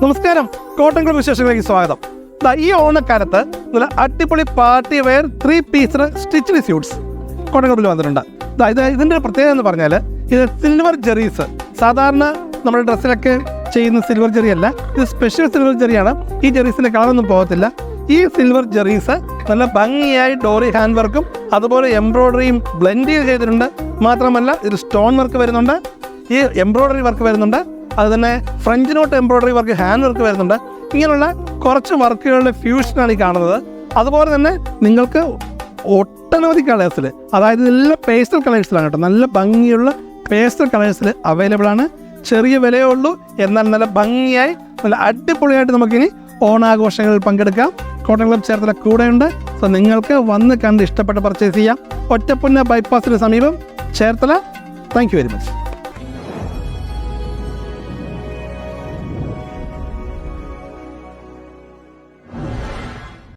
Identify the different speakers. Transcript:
Speaker 1: നമസ്കാരം, cotton club വിശേഷങ്ങളിലേക്ക് സ്വാഗതം. ഈ ഓണക്കാലത്ത് നല്ല അടിപൊളി party wear 3 piece stitched suits cotton ക്ലബിൽ വന്നിട്ടുണ്ട്. ഇതിൻ്റെ പ്രത്യേകത എന്ന് പറഞ്ഞാൽ ഇത് സിൽവർ ജെറീസ്. സാധാരണ നമ്മുടെ ഡ്രസ്സിലൊക്കെ ചെയ്യുന്ന സിൽവർ ജെറി അല്ല, ഇത് സ്പെഷ്യൽ സിൽവർ ജെറിയാണ്. ഈ ജെറീസിൻ്റെ കളറൊന്നും പോകത്തില്ല. ഈ സിൽവർ ജെറീസ് നല്ല ഭംഗിയായി ഡോറി ഹാൻഡ് വർക്കും അതുപോലെ എംബ്രോയ്ഡറിയും ബ്ലെൻഡ് ചെയ്തിട്ടുണ്ട്. മാത്രമല്ല ഇതിൽ സ്റ്റോൺ വർക്ക് വരുന്നുണ്ട്, ഈ എംബ്രോയ്ഡറി വർക്ക് വരുന്നുണ്ട്, അത് തന്നെ French not embroidery work, hand work വരുന്നുണ്ട്. ഇങ്ങനെയുള്ള കുറച്ച് വർക്കുകളുടെ ഫ്യൂഷനാണ് ഈ കാണുന്നത്. അതുപോലെ തന്നെ നിങ്ങൾക്ക് ഒട്ടനവധി കളേഴ്സിൽ, അതായത് എല്ലാം പേസ്റ്റൽ കളേഴ്സിലാണ് കേട്ടോ, നല്ല ഭംഗിയുള്ള പേസ്റ്റൽ കളേഴ്സിൽ അവൈലബിൾ ആണ്. ചെറിയ വിലയേ ഉള്ളൂ, എന്നാൽ നല്ല ഭംഗിയായി നല്ല അടിപൊളിയായിട്ട് നമുക്കിനി ഓണാഘോഷങ്ങളിൽ പങ്കെടുക്കാം. കോട്ടൺ ക്ലബ് ചേർത്തല കൂടെയുണ്ട്. സോ നിങ്ങൾക്ക് വന്ന് കണ്ട് ഇഷ്ടപ്പെട്ട് പർച്ചേസ് ചെയ്യാം. ഒറ്റപ്പുന്ന ബൈപ്പാസിന് സമീപം Cherthala. Thank you very much.